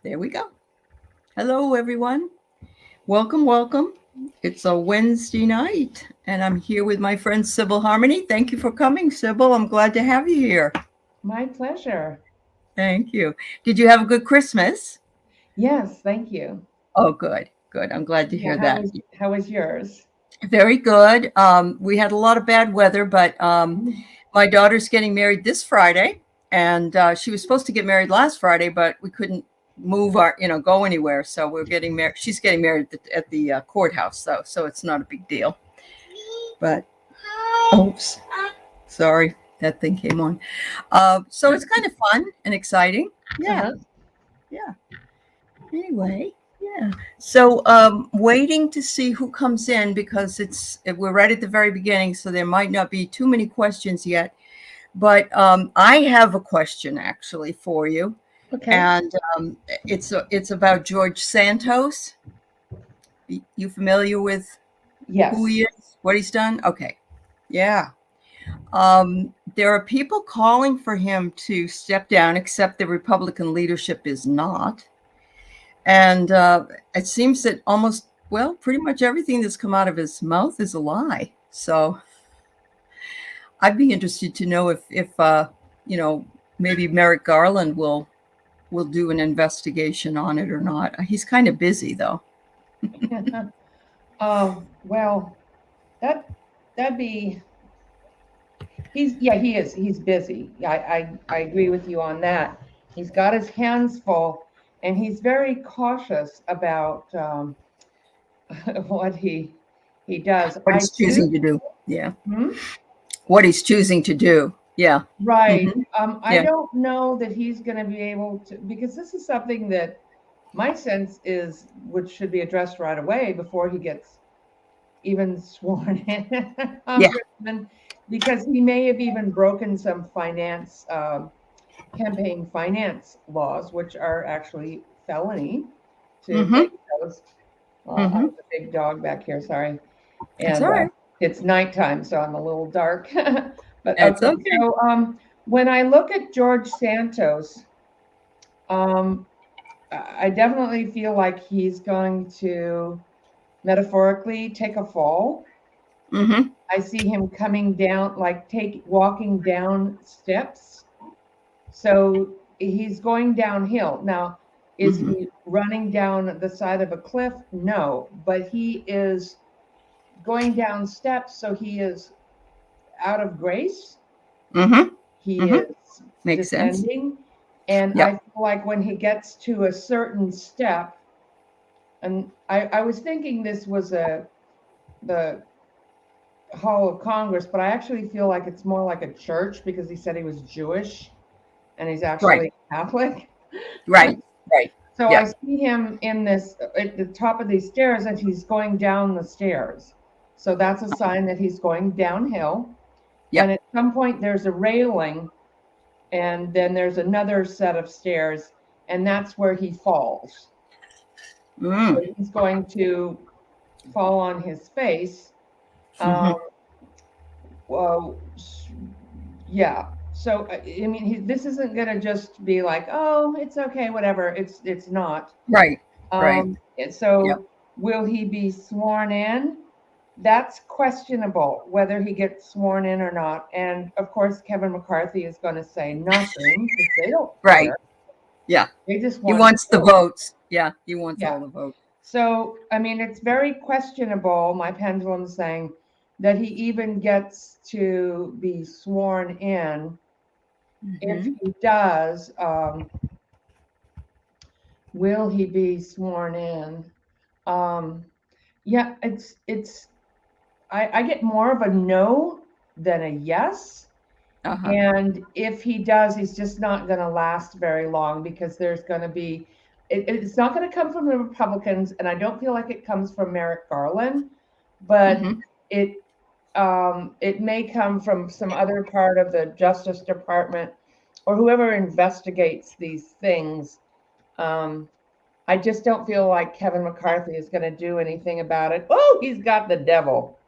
There we go. Hello, everyone. Welcome, welcome. It's a Wednesday night, and I'm here with my friend Sybil Harmony. Thank you for coming, Sybil. I'm glad to have you here. My pleasure. Thank you. Did you have a good Christmas? Yes, thank you. Oh, good, good. I'm glad to Yeah, hear how that. was how was yours? Very good. We had a lot of bad weather, but my daughter's getting married this Friday, and she was supposed to get married last Friday, but we couldn't move go anywhere. So we're getting married. She's getting married at the courthouse, so it's not a big deal. But oops, sorry, that thing came on. So it's kind of fun and exciting. Yeah, Uh-huh. yeah. Anyway, yeah. So waiting to see who comes in because we're right at the very beginning, so there might not be too many questions yet. But I have a question actually for you, Okay. and it's about George Santos. You familiar with who Yes. he is, what he's done? Okay, yeah. There are people calling for him to step down, except the Republican leadership is not. And it seems that pretty much everything that's come out of his mouth is a lie. So I'd be interested to know if you know, maybe Merrick Garland will do an investigation on it or not. He's kind of busy though. Well, that that'd be he is. He's busy. I agree with you on that. He's got his hands full and he's very cautious about what he does. What I he's do. choosing to do. Yeah. Hmm? What he's choosing to do. Yeah. Right. Hmm. I Yeah. don't know that he's going to be able to, because this is something that my sense is, which should be addressed right away before he gets even sworn in, Yeah. congressman, because he may have even broken some campaign finance laws, which are actually felony to Hmm. break those. I Hmm. have a big dog back here, sorry. It's And all right. it's nighttime, so I'm a little dark. But It's okay, okay. so when I look at George Santos, um, I definitely feel like he's going to metaphorically take a fall. Hmm. I see him coming down, like walking down steps. So he's going downhill. Now, is Hmm. he running down the side of a cliff? No, but he is going down steps, so he is out of grace. Hmm. He Hmm. is Makes sense. descending. And I Yep. feel like when he gets to a certain step, and I was thinking this was the Hall of Congress, but I actually feel like it's more like a church because he said he was Jewish and he's Right. actually Catholic. Right. Right. So I Yep. see him in this at the top of these stairs and he's going down the stairs. So that's a sign that he's going downhill. And Yep. at some point there's a railing and then there's another set of stairs and that's where he falls. So Mm. he's going to fall on his face. Um, Hmm. well, yeah. So I mean, this isn't going to just be like, oh, it's okay, whatever. It's not. Right. Right. And Yep. so will he be sworn in? That's questionable whether he gets sworn in or not. And of course, Kevin McCarthy is going to say nothing because they don't Right. care. Yeah. They just He want wants the votes. votes. Yeah. He wants Yeah. all the votes. So, I mean, it's very questionable, my pendulum saying, that he even gets to be sworn in. If Hmm. he does, will he be sworn in? Um, yeah, I get more of a no than a yes. Uh-huh. And if he does, he's just not going to last very long because there's going to be, it's not going to come from the Republicans, and I don't feel like it comes from Merrick Garland, but Hmm. it it may come from some other part of the Justice Department or whoever investigates these things. Um, I just don't feel like Kevin McCarthy is going to do anything about it. Oh, he's got the devil.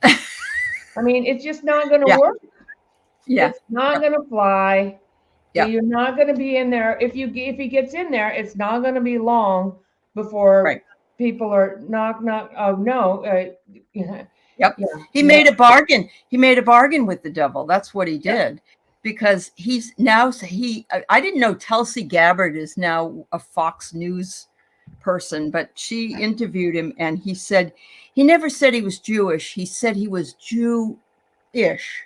I mean, it's just not going to Yeah. work. Yeah. It's not Yep. going to fly. Yeah. You're not going to be in there. If he gets in there, it's not going to be long before Right. people are knock. Oh no. Yeah. Yep. Yeah. He No. made a bargain. He made a bargain with the devil. That's what he did. Because he's now I didn't know Tulsi Gabbard is now a Fox News person, but she interviewed him and he said he never said he was Jewish. He said he was Jew-ish.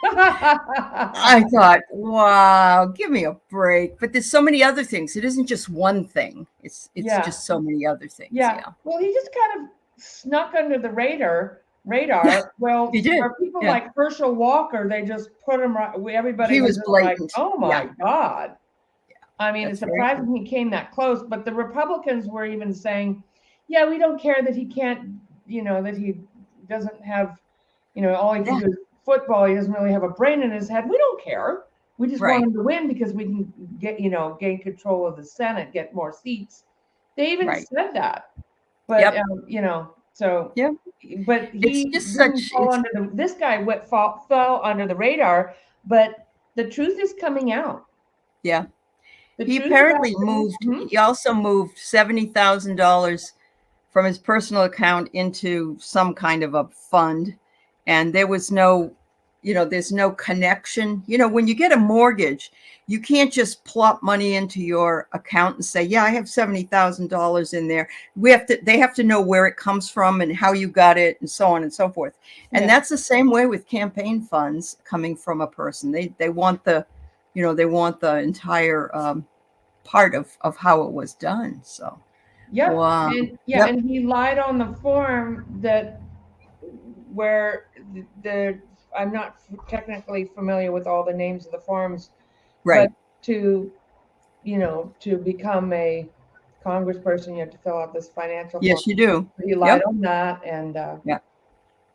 I thought, wow, give me a break. But there's so many other things. It isn't just one thing. It's Yeah. just so many other things. Yeah. Yeah. Well, he just kind of snuck under the radar. Yeah, Well, he did. for people Yeah. like Herschel Walker, they just put him right. Everybody He was was just like, blatant. "Oh my Yeah. God!" I mean, That's it's very surprising he came that close. But the Republicans were even saying, "Yeah, we don't care that he can't. That he doesn't have. All he can Yeah. do is football. He doesn't really have a brain in his head. We don't care. We just Right. want him to win because we can gain control of the Senate, get more seats." They even Right. said that. But Yep. so Yeah. but It's he just didn't such fall it's under this guy fell under the radar, but the truth is coming out. yeah. The He truth about apparently things- moved, he also moved $70,000 from his personal account into some kind of a fund. And there was no, there's no connection. When you get a mortgage, you can't just plop money into your account and say, yeah, I have $70,000 in there. They have to know where it comes from and how you got it and so on and so forth. And Yeah. that's the same way with campaign funds coming from a person. They want the, they want the entire part of how it was done. So, Yep. wow. And Yep. and he lied on the form where the I'm not technically familiar with all the names of the forms, Right. but to become a congressperson, you have to fill out this financial form. Yes, you do. He lied Yep. on that, and Yeah.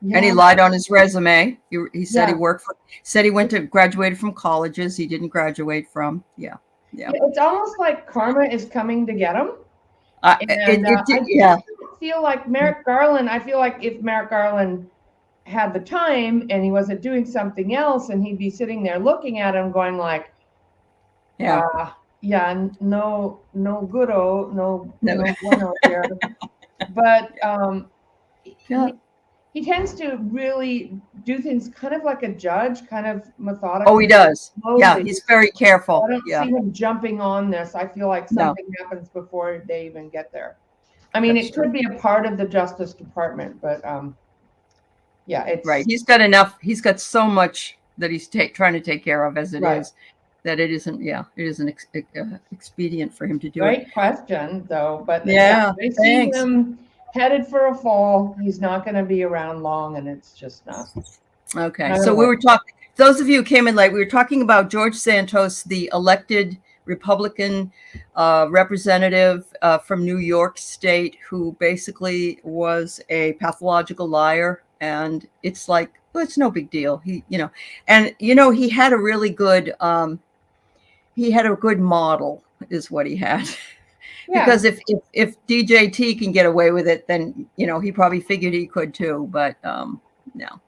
yeah. And he lied on his resume. He said he Yeah. worked said he graduated from colleges he didn't graduate from. Yeah. Yeah. It's almost like karma is coming to get him. I I feel like Merrick Garland. I feel like if Merrick Garland had the time and he wasn't doing something else, and he'd be sitting there looking at him, going like, Yeah. no goodo, no bueno here. But Yeah. he tends to really do things kind of like a judge, kind of methodical. Oh, he does. slowly. Yeah, he's very careful. I don't Yeah. see him jumping on this. I feel like No. something happens before they even get there. I mean, That's it could be a part of the Justice Department, but yeah, it's Right. He's got enough. He's got so much that he's trying to take care of as it Right. is, that it isn't. Yeah, it isn't expedient for him to do it. great question, though. But Yeah, I see thanks. him headed for a fall. He's not going to be around long, and it's just not. Okay. I So don't we know. were talking. Those of you who came in late, we were talking about George Santos, the elected Republican representative from New York State, who basically was a pathological liar. And it's like, well, it's no big deal. He had a really good, he had a good model, is what he had. Yeah. Because if DJT can get away with it, then he probably figured he could too. But no.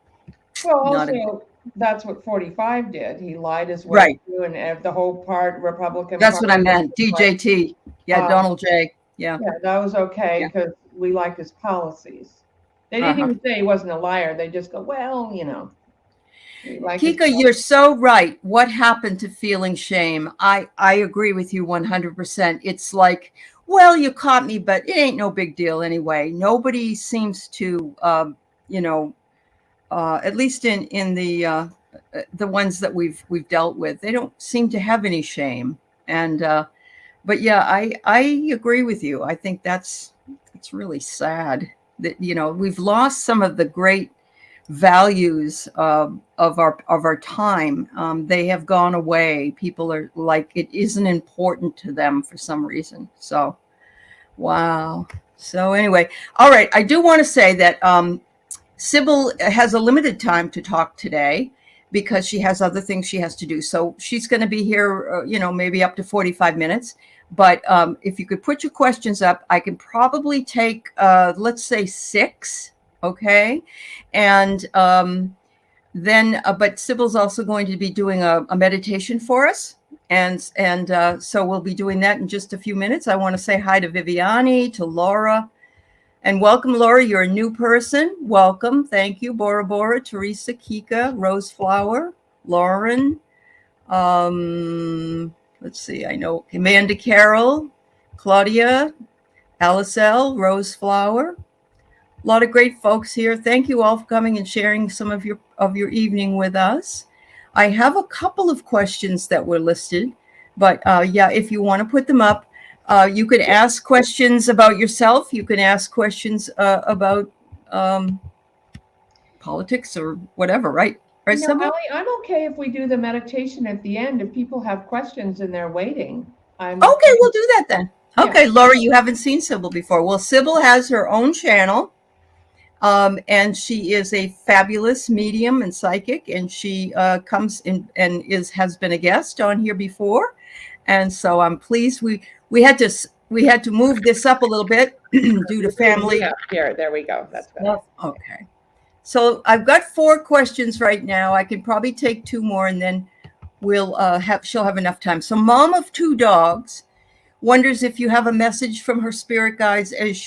Well, not also, that's what 45 did. He lied his way Right. through, and the whole Republican. That's what I Party meant. was like, DJT. Yeah, Donald J. Yeah. yeah, that was okay Yeah. because we like his policies. They didn't even say he wasn't a liar. They just go, well, we like his Kika, you're so right. What happened to feeling shame? I agree with you 100%. It's like, well, you caught me, but it ain't no big deal anyway. Nobody seems to, at least in the ones that we've dealt with, they don't seem to have any shame. And but yeah, I agree with you. I think that's really sad that we've lost some of the great values of our time. They have gone away. People are like, it isn't important to them for some reason. So, wow. So anyway, all right. I do want to say that Sybil has a limited time to talk today because she has other things she has to do. So she's going to be here, maybe up to 45 minutes. But if you could put your questions up, I can probably take, let's say 6. Okay. And then, but Sybil's also going to be doing a meditation for us. And so we'll be doing that in just a few minutes. I want to say hi to Viviani, to Laura, and welcome, Laura. You're a new person. Welcome. Thank you, Bora Bora, Teresa, Kika, Roseflower, Lauren. Let's see. I know Amanda Carroll, Claudia, Alicel, Roseflower. A lot of great folks here. Thank you all for coming and sharing some of your evening with us. I have a couple of questions that were listed, but yeah, if you want to put them up, you can ask questions about yourself. You can ask questions about politics or whatever, right? Right, No, Sybil? Allie, I'm okay if we do the meditation at the end. If people have questions and they're waiting, Okay, we'll do that then. Yeah. Okay, Laura, you haven't seen Sybil before. Well, Sybil has her own channel. And she is a fabulous medium and psychic, and she comes in and has been a guest on here before, and so I'm pleased. We had to move this up a little bit due to family. Yeah, here, there we go. That's better. Okay, so I've got 4 questions right now. I can probably take 2 more, and then we'll she'll have enough time. So, Mom of 2 dogs wonders if you have a message from her spirit guides as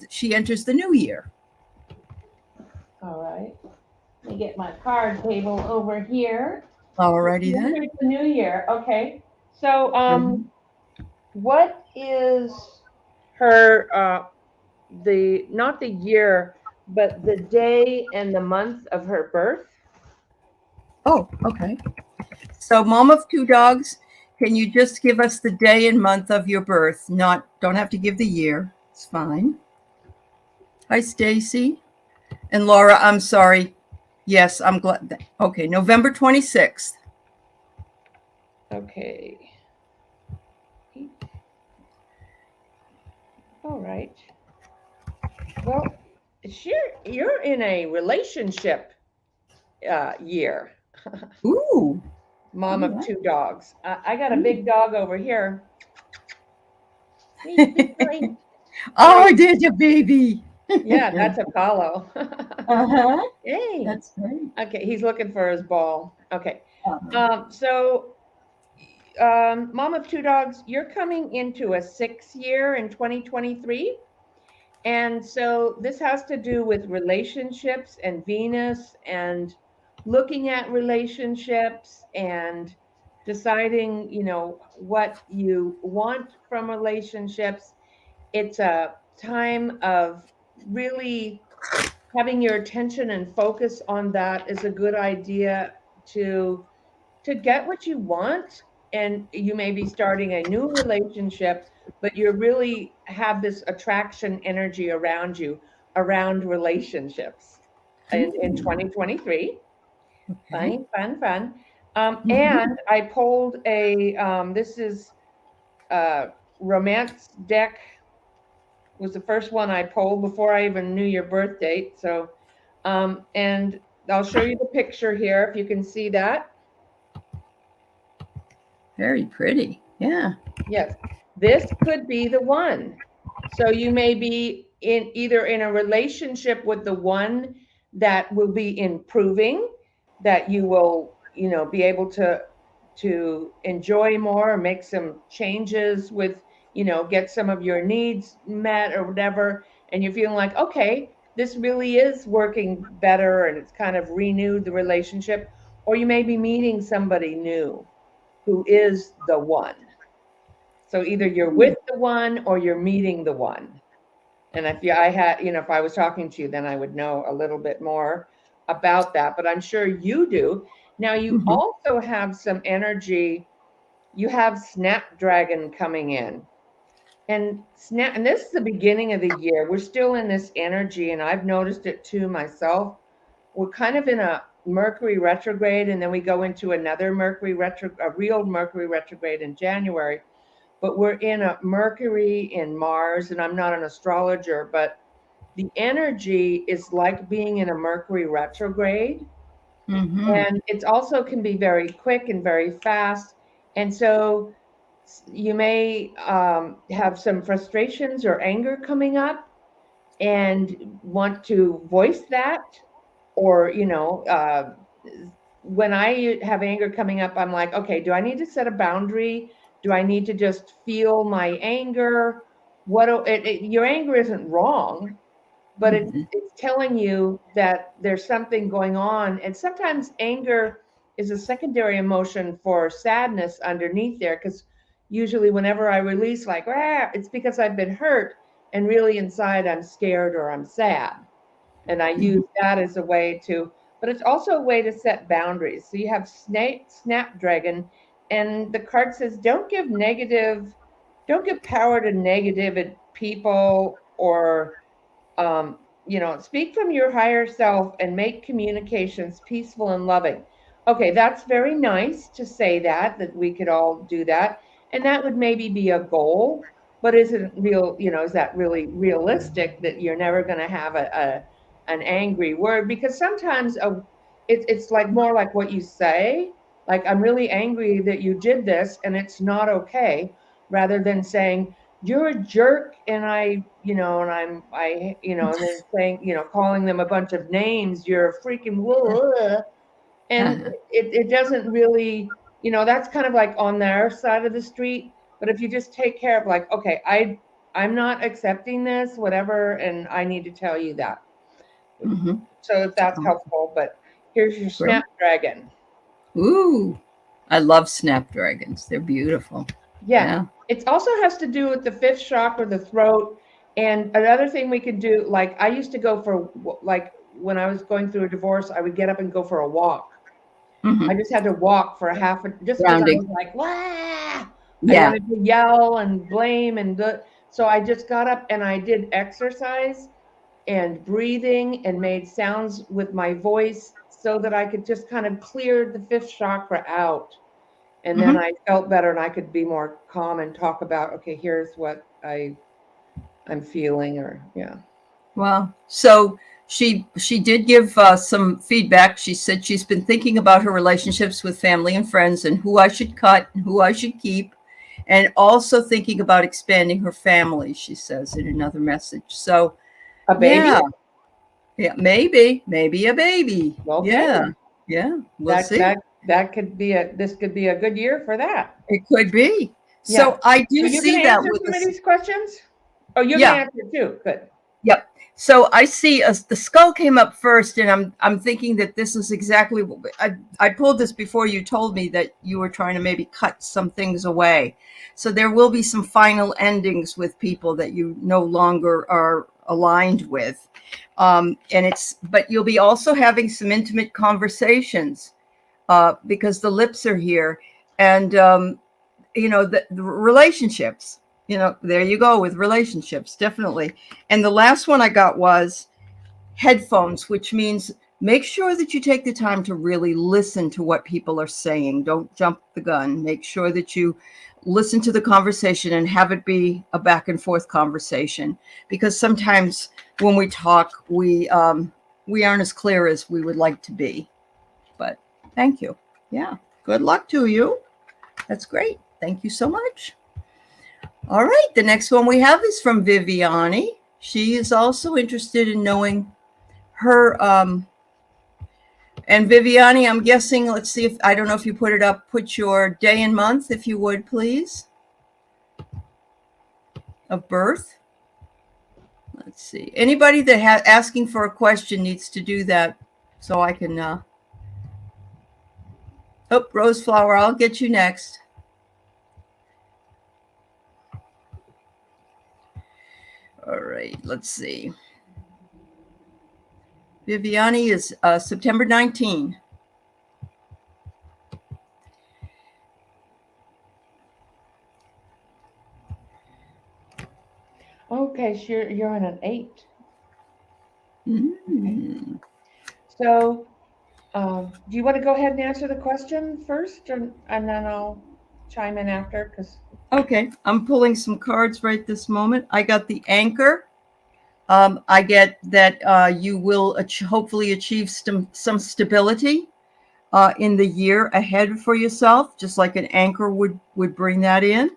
she enters the new year. All right. Let me get my card table over here. Alrighty then. Here's the new year. Okay. So, what is her not the year, but the day and the month of her birth? Oh, okay. So, Mom of 2 dogs, can you just give us the day and month of your birth? Don't have to give the year. It's fine. Hi, Stacy. And Laura, I'm sorry. Yes, I'm glad. Okay, November 26th. Okay. All right. Well, you're in a relationship year. Ooh. Mom of All right. 2 dogs. I got a big dog over here. He's big. Oh, did you, baby? Yeah, that's Apollo. Uh-huh. Hey. That's great. Okay, he's looking for his ball. Okay. Uh-huh. Mom of 2 dogs, you're coming into a 6th year in 2023. And so this has to do with relationships and Venus and looking at relationships and deciding, what you want from relationships. It's a time of really having your attention and focus on that is a good idea to get what you want. And you may be starting a new relationship, but you really have this attraction energy around you, around relationships in 2023. Okay. Fun. And I pulled this is romance deck, was the first one I pulled before I even knew your birth date. So, and I'll show you the picture here if you can see that. Very pretty. Yeah. Yes, this could be the one. So you may be either in a relationship with the one that will be improving, that you will, be able to enjoy more or make some changes with, get some of your needs met or whatever. And you're feeling like, okay, this really is working better and it's kind of renewed the relationship. Or you may be meeting somebody new who is the one. So either you're with the one or you're meeting the one. And if I was talking to you, then I would know a little bit more about that, but I'm sure you do. Now you also have some energy. You have Snapdragon coming in. And this is the beginning of the year. We're still in this energy, and I've noticed it too myself. We're kind of in a Mercury retrograde, and then we go into another a real Mercury retrograde in January. But we're in a Mercury in Mars, and I'm not an astrologer, but the energy is like being in a Mercury retrograde. And it also can be very quick and very fast. And so you may have some frustrations or anger coming up and want to voice that. or, when I have anger coming up, I'm like, okay, do I need to set a boundary? Do I need to just feel my anger? Your anger isn't wrong, but it's telling you that there's something going on. And sometimes anger is a secondary emotion for sadness underneath there, because usually whenever I release like, it's because I've been hurt, and really inside I'm scared or I'm sad. And I use that as a way to, but it's also a way to set boundaries. So you have Snapdragon, and the card says, don't give power to negative people, or, speak from your higher self and make communications peaceful and loving. Okay, that's very nice to say that we could all do that. And that would maybe be a goal, but is that really realistic that you're never going to have an angry word? Because sometimes it's like more like what you say, like, I'm really angry that you did this and it's not okay, rather than saying, you're a jerk, and and then saying, calling them a bunch of names, you're a freaking and it doesn't really, that's kind of like on their side of the street. But if you just take care of like, okay, I'm not accepting this, whatever, and I need to tell you that. So if that's helpful, but here's your Snapdragon. Ooh, I love Snapdragons. They're beautiful. Yeah. It also has to do with the fifth chakra, the throat. And another thing we could do, like I used to go for, like when I was going through a divorce, I would get up and go for a walk. I just had to walk for just because I was like, wah! I wanted to yell and blame so I just got up and I did exercise and breathing and made sounds with my voice so that I could just kind of clear the fifth chakra out. And then I felt better and I could be more calm and talk about, okay, here's what I'm feeling, or Well, so she did give some feedback. She said she's been thinking about her relationships with family and friends and who I should cut and who I should keep, and also thinking about expanding her family, she says in another message. So a baby? Yeah, maybe a baby. Okay. Yeah. We'll see. This could be a good year for that. It could be. So I do see that with some of these questions. Oh, you're gonna answer too. Good. Yep. So I see the skull came up first, and I'm thinking that this is exactly what I pulled this before you told me that you were trying to maybe cut some things away. So there will be some final endings with people that you no longer are aligned with. But you'll be also having some intimate conversations because the lips are here, and the relationships. There you go with relationships, definitely. And the last one I got was headphones, which means make sure that you take the time to really listen to what people are saying. Don't jump the gun. Make sure that you listen to the conversation and have it be a back and forth conversation, because sometimes when we talk, we aren't as clear as we would like to be. But thank you. Yeah. Good luck to you. That's great. Thank you so much. All right. The next one we have is from Viviani. She is also interested in knowing her. And Viviani, I'm guessing, let's see I don't know if you put it up, put your day and month, if you would, please, of birth. Let's see. Anybody that asking for a question needs to do that so I can. Oh, Roseflower, I'll get you next. All right, let's see. Viviani is September 19. Okay, so you're in an 8. Mm-hmm. Okay. So, do you want to go ahead and answer the question first, and then I'll chime in after? Okay, I'm pulling some cards right this moment. I got the Anchor. I get that you will hopefully achieve some stability in the year ahead for yourself, just like an anchor would bring that in.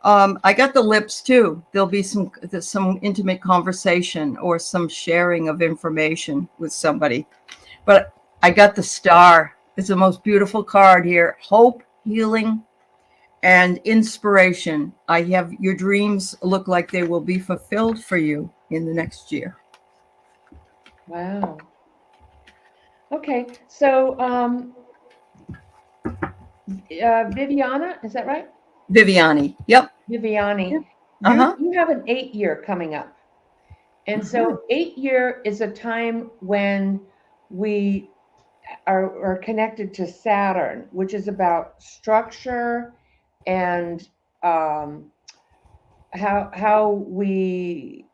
I got the lips too. There'll be some intimate conversation or some sharing of information with somebody. But I got the star. It's the most beautiful card here. Hope, healing, and inspiration. I have your dreams look like they will be fulfilled for you in the next year. Wow. Okay, so Viviana, is that right? Viviani. Yep. Viviani, Uh-huh. you have an 8-year coming up. And so 8-year is a time when we are connected to Saturn, which is about structure and how we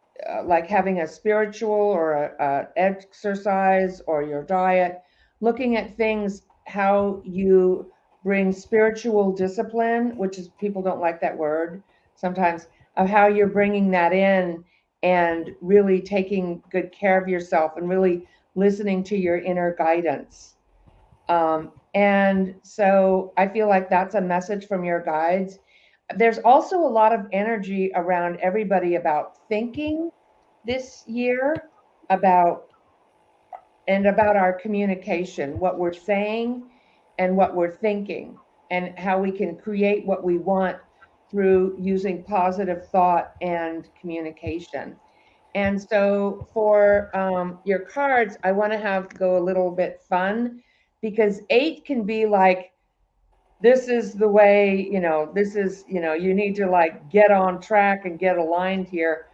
like having a spiritual or a exercise or your diet, looking at things, how you bring spiritual discipline, which is, people don't like that word sometimes, of how you're bringing that in and really taking good care of yourself and really listening to your inner guidance. And so I feel like that's a message from your guides. There's also a lot of energy around everybody about thinking this year, about our communication, what we're saying and what we're thinking, and how we can create what we want through using positive thought and communication. And so for your cards, I want to go a little bit fun, because 8 can be like, this is the way, this is, you need to like get on track and get aligned here.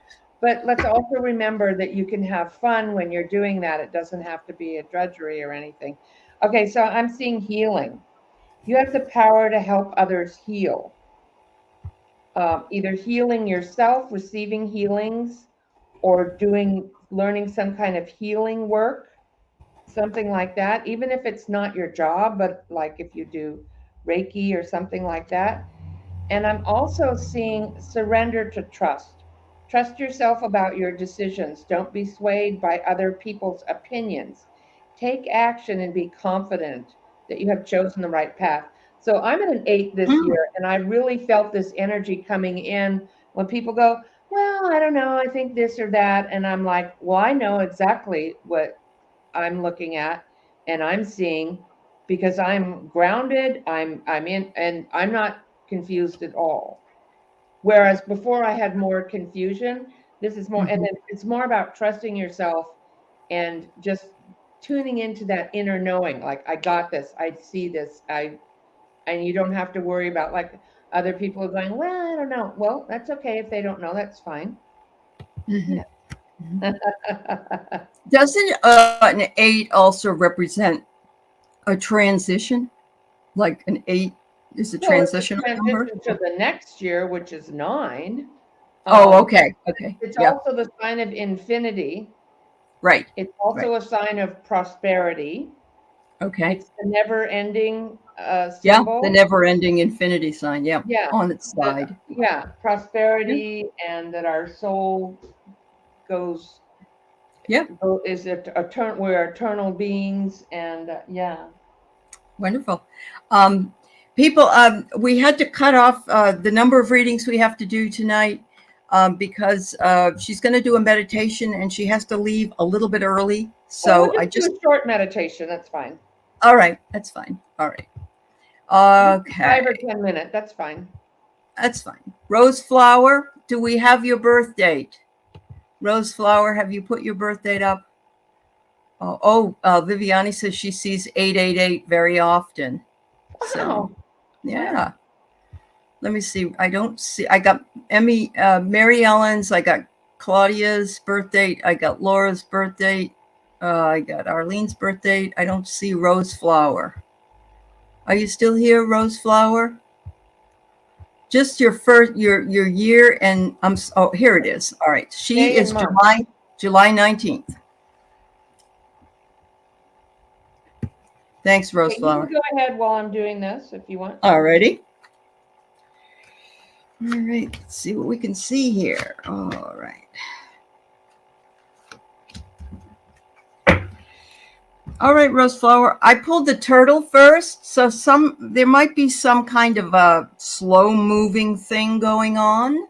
But let's also remember that you can have fun when you're doing that. It doesn't have to be a drudgery or anything. Okay, so I'm seeing healing. You have the power to help others heal. Either healing yourself, receiving healings, or learning some kind of healing work, something like that, even if it's not your job, but like if you do Reiki or something like that. And I'm also seeing surrender to trust. Trust yourself about your decisions. Don't be swayed by other people's opinions. Take action and be confident that you have chosen the right path. So I'm at an 8 this year, and I really felt this energy coming in when people go, well, I don't know, I think this or that. And I'm like, well, I know exactly what I'm looking at and I'm seeing, because I'm grounded, I'm in, and I'm not confused at all. Whereas before I had more confusion, this is more, and then it's more about trusting yourself and just tuning into that inner knowing, like, I got this, I see this, and you don't have to worry about like other people going, well, I don't know. Well, that's okay. If they don't know, that's fine. Yeah. Doesn't an 8 also represent a transition? Like an 8 is a transitional number? To the next year, which is 9. Okay. It's also the sign of infinity. Right. It's also a sign of prosperity. Okay. It's the never-ending symbol. Yeah, the never-ending infinity sign. Yeah. On its side. Prosperity, and that our soul goes. Yeah. Is it we're eternal beings, and Wonderful. People, we had to cut off the number of readings we have to do tonight because she's going to do a meditation and she has to leave a little bit early. So I just do a short meditation. That's fine. All right. That's fine. All right. Okay. 5 or 10 minutes. That's fine. That's fine. Rose Flower, do we have your birth date? Rose Flower, have you put your birth date up? Viviani says she sees 888 very often. Wow. So, yeah. Let me see. I don't see. I got Mary Ellen's. I got Claudia's birth date. I got Laura's birth date. I got Arlene's birth date. I don't see Rose Flower. Are you still here, Rose Flower? Just your year and here it is. All right. She is July 19th. Thanks, Rose Flower. You can go ahead while I'm doing this if you want. All righty. All right. Let's see what we can see here. All right. All right, Rose Flower. I pulled the turtle first, so there might be some kind of a slow moving thing going on.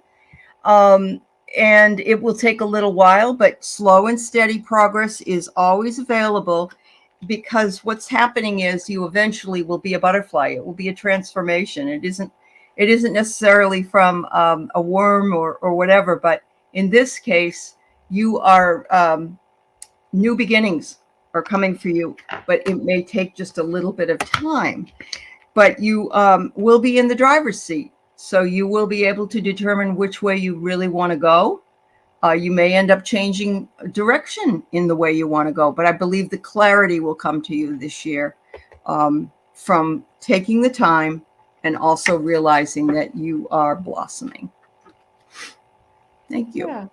And it will take a little while, but slow and steady progress is always available. because what's happening is you eventually will be a butterfly. It will be a transformation. It isn't necessarily from a worm or whatever, but in this case, you are new beginnings are coming for you, but it may take just a little bit of time. But you will be in the driver's seat, so you will be able to determine which way you really want to go. You may end up changing direction in the way you want to go, but I believe the clarity will come to you this year from taking the time and also realizing that you are blossoming. Thank you. Yeah.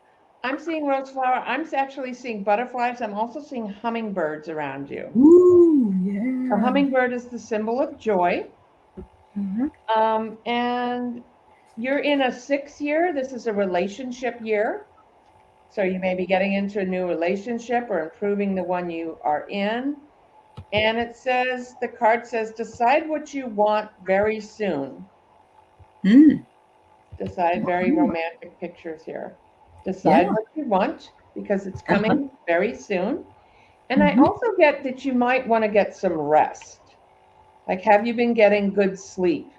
I'm seeing rose flower. I'm actually seeing butterflies. I'm also seeing hummingbirds around you. Ooh, yeah. A hummingbird is the symbol of joy. Mm-hmm. And you're in a 6th year. This is a relationship year. So you may be getting into a new relationship or improving the one you are in. And it says, the card says, decide what you want very soon. Mm. Decide, very Wow. romantic pictures here. Decide Yeah. what you want because it's coming very soon. And Mhm. I also get that you might want to get some rest. Like, have you been getting good sleep?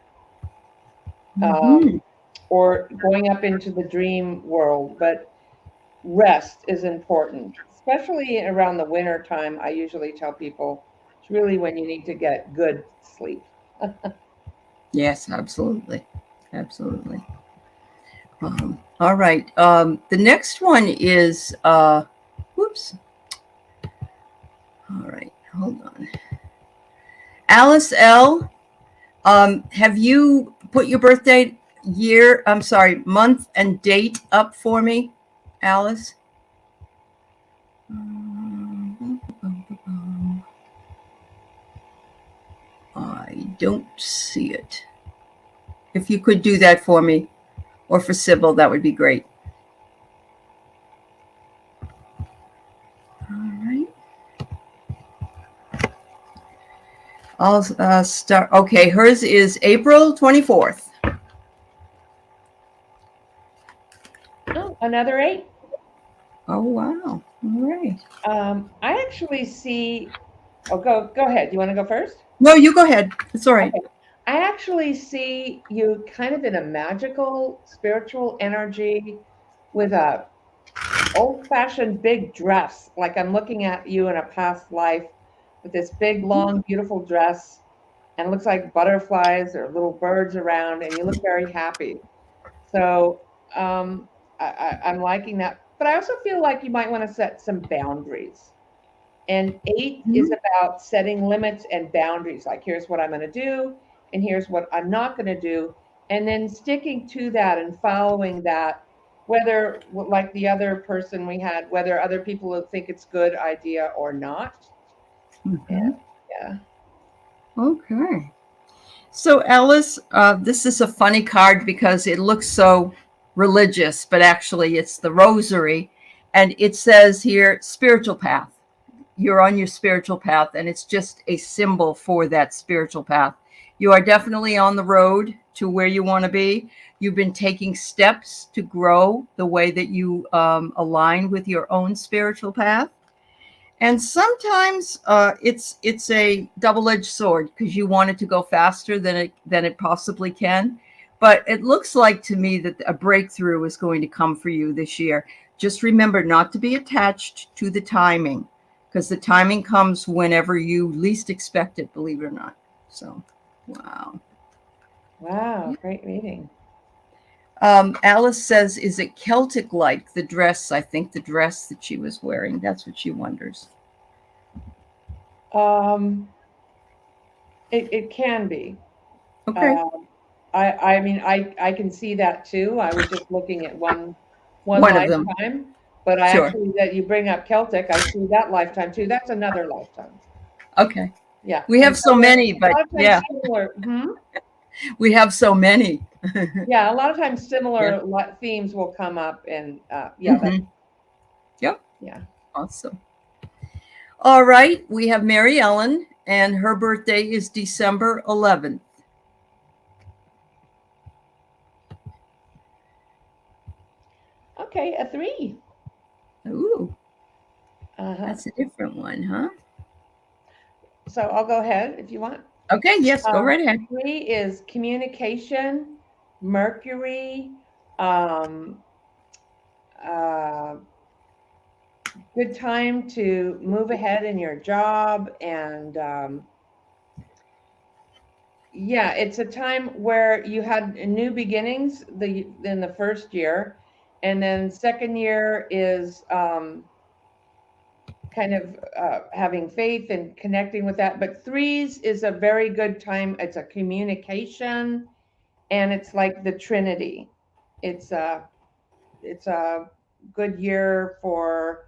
Mhm. Or going up into the dream world? But rest is important, especially around the winter time. I usually tell people it's really when you need to get good sleep. Yes, absolutely. Absolutely. All right. The next one is, whoops. All right. Hold on. Alice L. Have you put your birthday month and date up for me, Alice? I don't see it. If you could do that for me, or for Sybil, that would be great. All right. I'll start. Okay, hers is April 24th. Oh, another 8. Oh, wow. All right. I actually see. Oh, go ahead. You want to go first? No, you go ahead. It's all right. Okay. I actually see you kind of in a magical, spiritual energy with a old-fashioned big dress. Like I'm looking at you in a past life with this big, long, beautiful dress, and it looks like butterflies or little birds around, and you look very happy. So I'm liking that. But I also feel like you might want to set some boundaries. And 8 is about setting limits and boundaries. Like, here's what I'm going to do, and here's what I'm not going to do. And then sticking to that and following that, whether, like the other person we had, whether other people will think it's good idea or not. Mm-hmm. Yeah. Okay. So, Alice, this is a funny card because it looks so religious, but actually it's the rosary. And it says here, spiritual path. You're on your spiritual path, and it's just a symbol for that spiritual path. You are definitely on the road to where you want to be. You've been taking steps to grow the way that you align with your own spiritual path. And sometimes it's a double-edged sword because you want it to go faster than it possibly can. But it looks like to me that a breakthrough is going to come for you this year. Just remember not to be attached to the timing, because the timing comes whenever you least expect it, believe it or not. So, wow. Wow. Great reading. Alice says, is it Celtic-like, the dress? I think the dress that she was wearing. That's what she wonders. It can be. Okay. I mean, I can see that too. I was just looking at one One of them. lifetime, but I Sure. actually, that you bring up Celtic, I see that lifetime too. That's another lifetime. Okay. Yeah. We have so many, but a lot of times yeah, similar. we have so many. Yeah, a lot of times similar Yeah. themes will come up, and yeah, Mhm. Yep. yeah. Awesome. All right. We have Mary Ellen, and her birthday is December 11th. Okay, a 3. Ooh, Uh-huh. that's a different one, huh? so I'll go ahead if you want. Okay, yes, go right ahead. 3 is communication, Mercury, um, good time to move ahead in your job. And yeah, it's a time where you had new beginnings in the first year. And then second year is kind of having faith and connecting with that. But 3s is a very good time. It's a communication, and it's like the Trinity. It's a good year for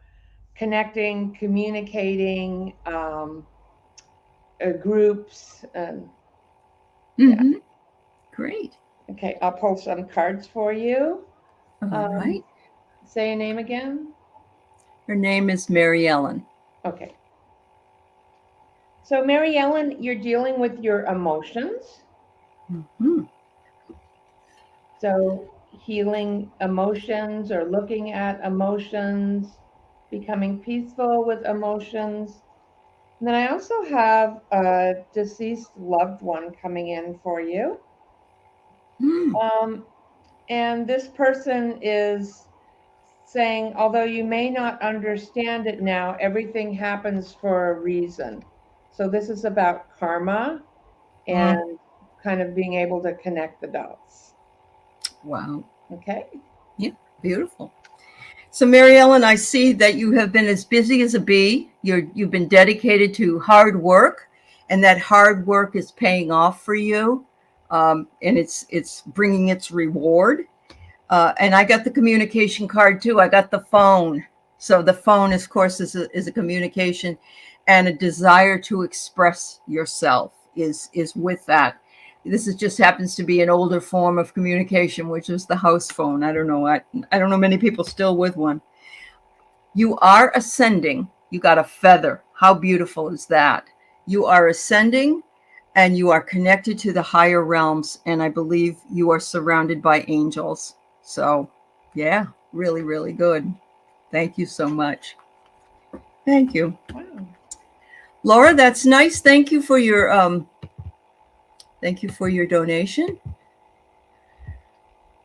connecting, communicating, groups. Mm-hmm. Great. Okay, I'll pull some cards for you. All right. Say your name again. Her name is Mary Ellen. Okay. So Mary Ellen, you're dealing with your emotions. Mm-hmm. So healing emotions or looking at emotions, becoming peaceful with emotions. And then I also have a deceased loved one coming in for you. Mm. And this person is saying, although you may not understand it now, everything happens for a reason. So this is about karma and kind of being able to connect the dots. Wow. Okay. Yeah, beautiful. So, Mary Ellen, I see that you have been as busy as a bee. You've been dedicated to hard work, and that hard work is paying off for you, and it's bringing its reward. And I got the communication card too. I got the phone. So the phone, of course, is a communication, and a desire to express yourself is with that. This just happens to be an older form of communication, which is the house phone. I don't know. I don't know many people still with one. You are ascending. You got a feather. How beautiful is that? You are ascending, and you are connected to the higher realms. And I believe you are surrounded by angels. So, yeah, really, really good. Thank you so much. Thank you. Wow. Laura, that's nice. Thank you for your donation.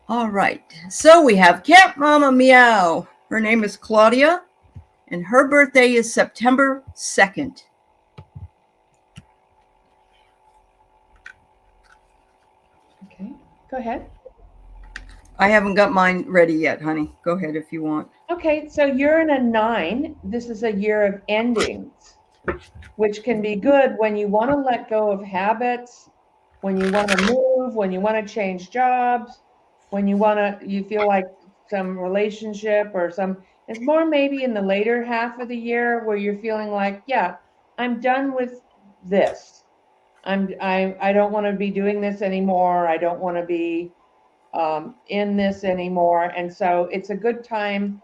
All right. So we have Cat Mama Meow. Her name is Claudia, and her birthday is September 2nd. Okay. Go ahead. I haven't got mine ready yet, honey. Go ahead if you want. Okay, so you're in a 9. This is a year of endings, which can be good when you want to let go of habits, when you want to move, when you want to change jobs, when you feel like some relationship or some, it's more maybe in the later half of the year where you're feeling like, yeah, I'm done with this. I don't want to be doing this anymore. I don't want to be in this anymore. And so it's a good time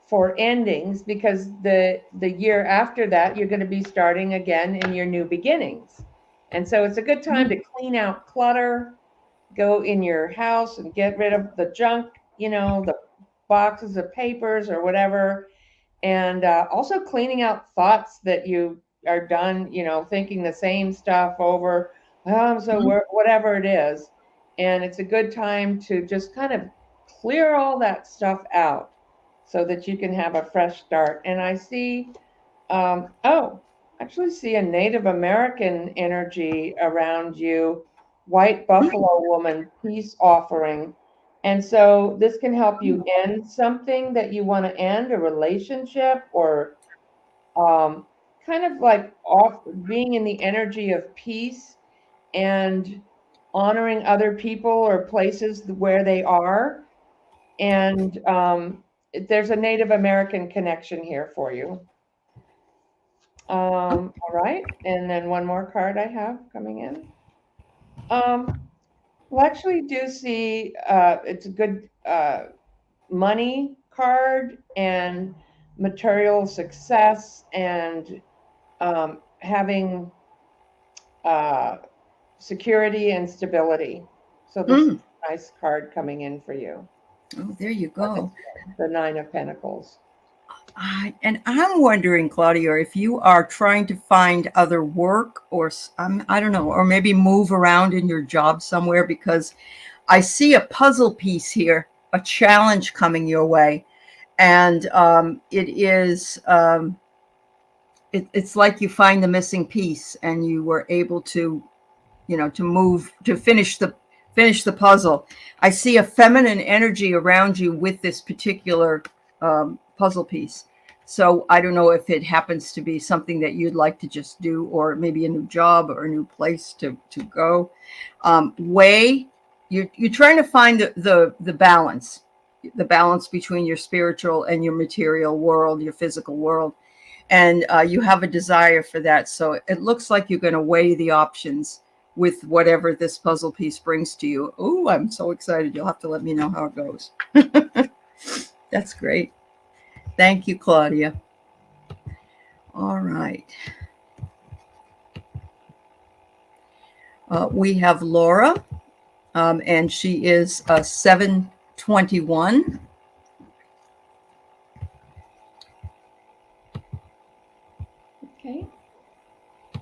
for endings, because the year after that, you're going to be starting again in your new beginnings. And so it's a good time to clean out clutter, go in your house and get rid of the junk, the boxes of papers or whatever. And also cleaning out thoughts that you are done, thinking the same stuff over. Whatever it is. And it's a good time to just kind of clear all that stuff out so that you can have a fresh start. And I see, actually see a Native American energy around you, white buffalo woman, peace offering. And so this can help you end something that you want to end, a relationship, or kind of like being in the energy of peace and honoring other people or places where they are. And there's a Native American connection here for you. All right. And then one more card I have coming in. Well, actually do see it's a good money card and material success and having security and stability. So this is a nice card coming in for you. Oh, there you go. The 9 of Pentacles. And I'm wondering, Claudia, if you are trying to find other work or I don't know, or maybe move around in your job somewhere, because I see a puzzle piece here, a challenge coming your way. And it is, it's like you find the missing piece and you were able to, to move, to finish the puzzle. I see a feminine energy around you with this particular puzzle piece. So I don't know if it happens to be something that you'd like to just do, or maybe a new job or a new place to go. You're trying to find the balance between your spiritual and your material world, your physical world. And you have a desire for that. So it looks like you're going to weigh the options with whatever this puzzle piece brings to you. Oh, I'm so excited. You'll have to let me know how it goes. That's great. Thank you, Claudia. All right. We have Laura, and she is 721. Okay. Go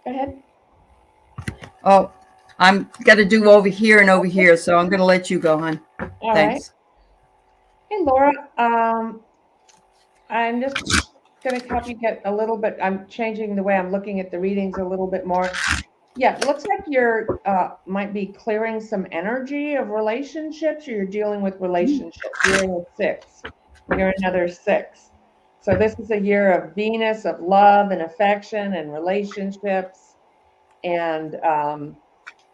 ahead. Oh, I'm got to do over here and over here, so I'm going to let you go, hon. All Thanks. right. Hey, Laura, I'm just going to help you get a little bit, I'm changing the way I'm looking at the readings a little bit more. Yeah, it looks like you're might be clearing some energy of relationships, or you're dealing with relationships. You're in a 6. You're another 6. So this is a year of Venus, of love and affection and relationships, and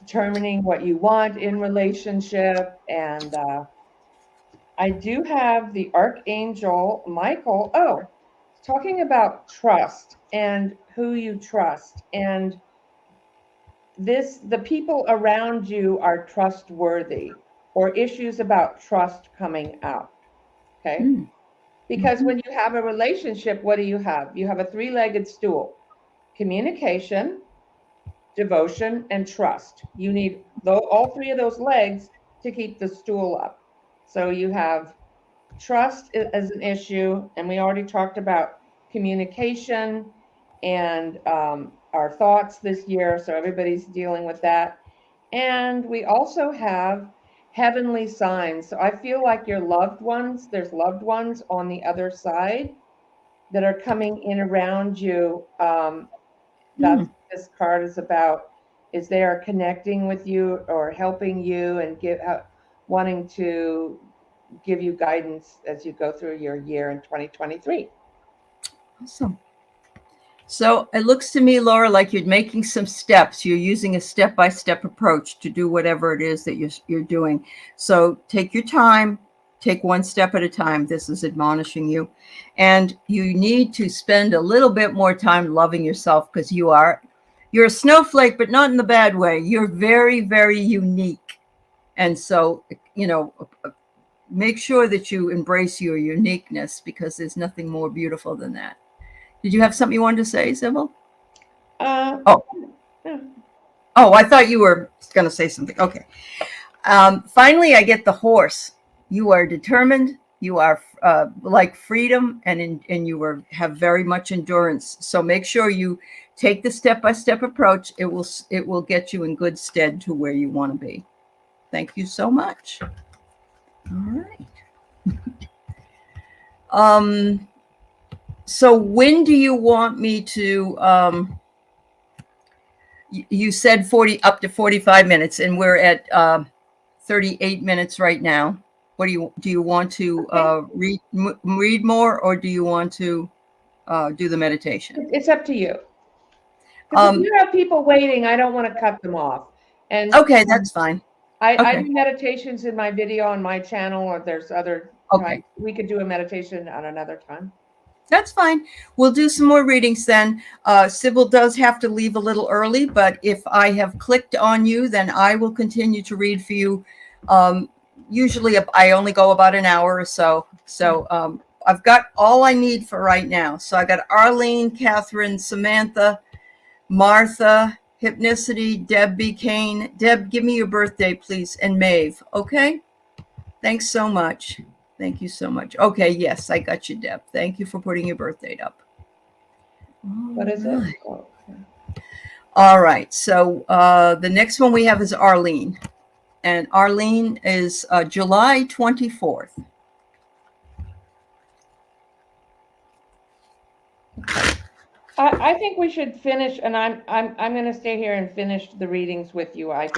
determining what you want in relationship. And I do have the Archangel Michael. Oh, talking about trust and who you trust. And the people around you are trustworthy, or issues about trust coming out. Okay. Because when you have a relationship, what do you have? You have a 3-legged stool: communication, devotion, and trust. You need all 3 of those legs to keep the stool up. So you have trust as an issue, and we already talked about communication and our thoughts this year, so everybody's dealing with that. And we also have heavenly signs. So I feel like your loved ones, there's loved ones on the other side that are coming in around you. That's what this card is about, is they are connecting with you or helping you and wanting to give you guidance as you go through your year in 2023. Awesome. So it looks to me, Laura, like you're making some steps. You're using a step-by-step approach to do whatever it is that you're doing. So take your time, take one step at a time. This is admonishing you. And you need to spend a little bit more time loving yourself, because you're a snowflake, but not in the bad way. You're very, very unique. And so, make sure that you embrace your uniqueness, because there's nothing more beautiful than that. Did you have something you wanted to say, Sybil? Oh, I thought you were going to say something. Okay. Finally, I get the horse. You are determined. You are like freedom, and you have very much endurance. So make sure you take the step-by-step approach. It will get you in good stead to where you want to be. Thank you so much. All right. So when do you want me to, you said up to 45 minutes, and we're at 38 minutes right now. What do you want to read more, or do you want to do the meditation? It's up to you. If you have people waiting, I don't want to cut them off. And okay, that's fine. I do meditations in my video on my channel, or there's other. Okay. We could do a meditation on another time. That's fine. We'll do some more readings then. Sybil does have to leave a little early, but if I have clicked on you, then I will continue to read for you. Usually I only go about an hour or so. So I've got all I need for right now. So I got Arlene, Catherine, Samantha, Martha, Hypnicity, Deb B. Kane. Deb, give me your birthday, please, and Maeve. Okay? Thanks so much. Thank you so much. Okay, yes, I got you, Deb. Thank you for putting your birth date up. What is it? Oh, okay. All right. So the next one we have is Arlene. And Arlene is July 24th. I think we should finish, and I'm going to stay here and finish the readings with you. I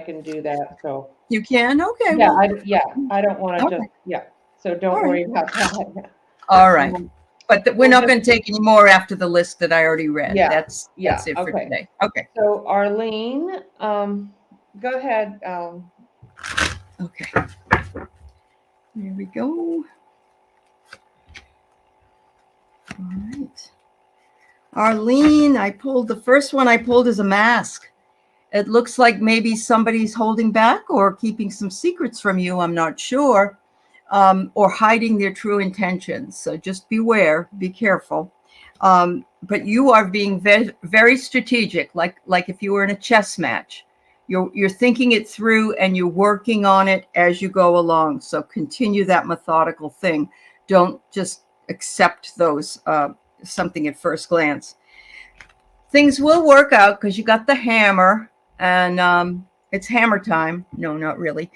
can do that. So You can? Okay. yeah, Well, I don't want to okay. just So don't All right. worry about that. All right. But we're we'll not just- going to take any more after the list that I already read. Yeah, That's it for okay. today. Okay. So Arlene, go ahead. Okay. There we go. All right. Arlene, the first one I pulled is a mask. It looks like maybe somebody's holding back or keeping some secrets from you. I'm not sure. Or hiding their true intentions. So just beware, be careful. But you are being very strategic, like if you were in a chess match. You're thinking it through and you're working on it as you go along. So continue that methodical thing. Don't just accept those something at first glance. Things will work out because you got the hammer, and it's hammer time. No, not really.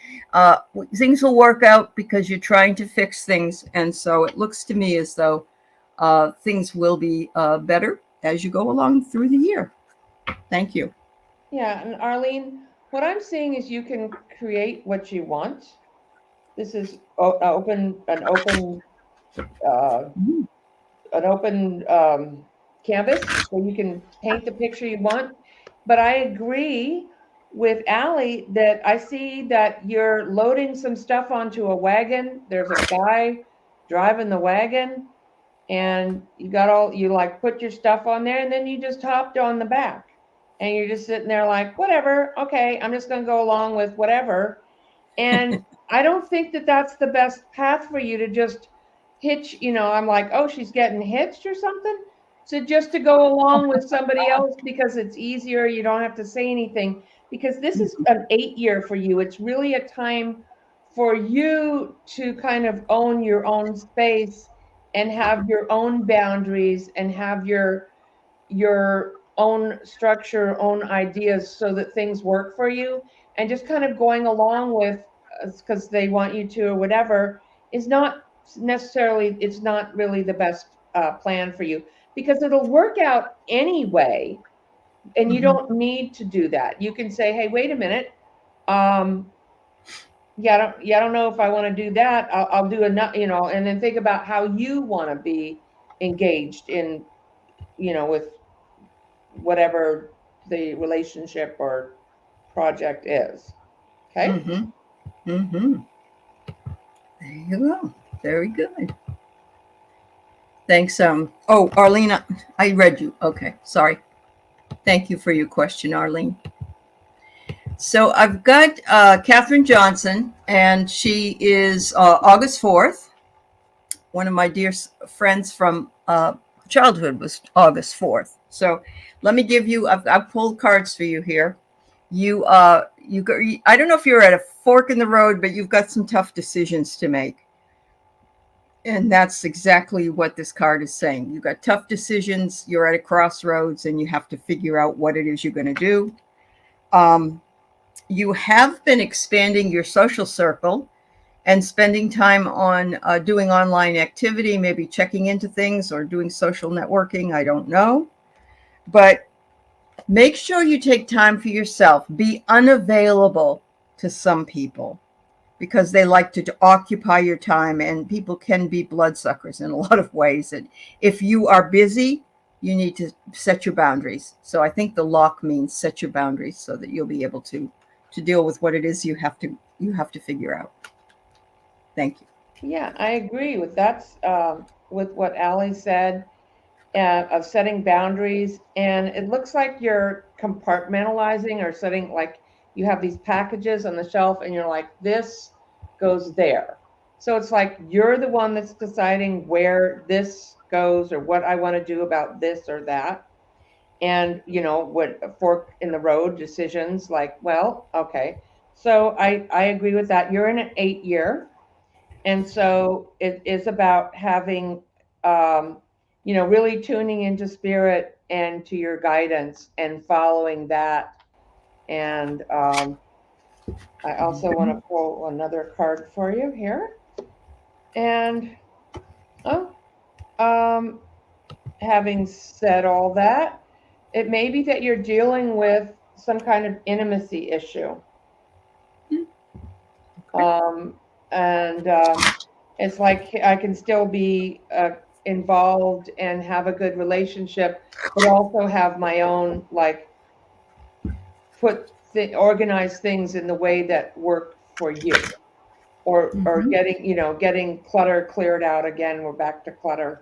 Things will work out because you're trying to fix things. And so it looks to me as though things will be better as you go along through the year. Thank you. Yeah, and Arlene, what I'm seeing is you can create what you want. This is an open canvas, so you can paint the picture you want. But I agree with Allie that I see that you're loading some stuff onto a wagon. There's a guy driving the wagon, and you like put your stuff on there, and then you just hopped on the back, and you're just sitting there like, whatever, okay, I'm just going to go along with whatever. And I don't think that that's the best path for you to just hitch. I'm like, oh, she's getting hitched or something. So just to go along with somebody else because it's easier, you don't have to say anything, because this is an 8-year for you. It's really a time for you to kind of own your own space and have your own boundaries and have your own structure, own ideas, so that things work for you. And just kind of going along with, because they want you to or whatever, is not necessarily, it's not really the best plan for you, because it'll work out anyway. And you don't need to do that. You can say, hey, wait a minute. I don't know if I want to do that. I'll do enough, and then think about how you want to be engaged in, with whatever the relationship or project is. Okay. There you go. Very good. Thanks. Oh, Arlene, I read you. Okay, sorry. Thank you for your question, Arlene. So I've got Katherine Johnson, and she is August 4th. One of my dear friends from childhood was August 4th. So let me give you, I've pulled cards for you here. I don't know if you're at a fork in the road, but you've got some tough decisions to make. And that's exactly what this card is saying. You've got tough decisions. You're at a crossroads and you have to figure out what it is you're going to do. You have been expanding your social circle and spending time on doing online activity, maybe checking into things or doing social networking. I don't know. But make sure you take time for yourself. Be unavailable to some people, because they like to occupy your time, and people can be bloodsuckers in a lot of ways. And if you are busy, you need to set your boundaries. So I think the lock means set your boundaries so that you'll be able to deal with what it is you have to figure out. Thank you. Yeah, I agree with with what Allie said, of setting boundaries. And it looks like you're compartmentalizing or setting, like you have these packages on the shelf and you're like, this goes there. So it's like you're the one that's deciding where this goes or what I want to do about this or that. And, what fork in the road decisions, like, well, okay. So I agree with that. You're in an 8-year. And so it is about having, really tuning into spirit and to your guidance and following that. And I also want to pull another card for you here. And having said all that, it may be that you're dealing with some kind of intimacy issue. And it's like I can still be involved and have a good relationship, but also have my own, like, organize things in the way that work for you, or getting clutter cleared out. Again, we're back to clutter,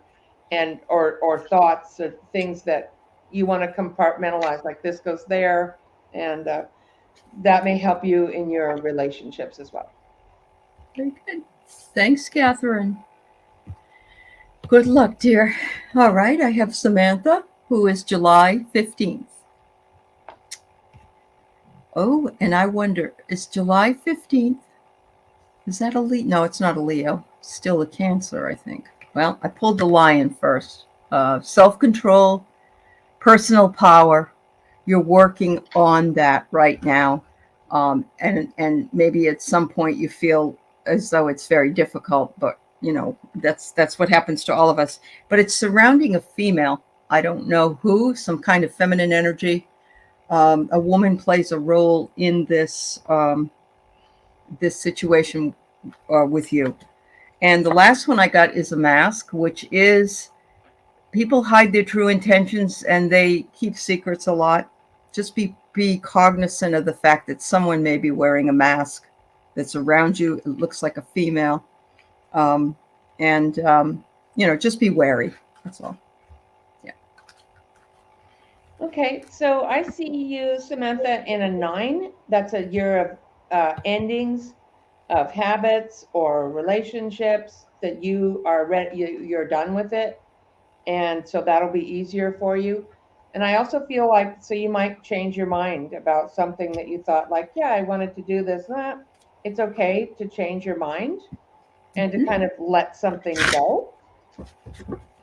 and or thoughts or things that you want to compartmentalize, like this goes there, and that may help you in your relationships as well. Very good. Thanks, Catherine. Good luck, dear. All right, I have Samantha, who is July 15th. Oh, and I wonder, is July 15th, is that a Leo? No, it's not a Leo. Still a Cancer, I think. Well, I pulled the Lion first. Self-control, personal power. You're working on that right now. And maybe at some point you feel as though it's very difficult, but that's what happens to all of us. But it's surrounding a female. I don't know who, some kind of feminine energy. A woman plays a role in this this situation with you. And the last one I got is a mask, which is people hide their true intentions and they keep secrets a lot. Just be cognizant of the fact that someone may be wearing a mask that's around you. It looks like a female. Just be wary. That's all. Yeah. Okay, so I see you, Samantha, in a 9. That's a year of endings of habits or relationships that you are you're done with it. And so that'll be easier for you. And I also feel like, so you might change your mind about something that you thought, like, yeah, I wanted to do this. It's okay to change your mind and to kind of let something go.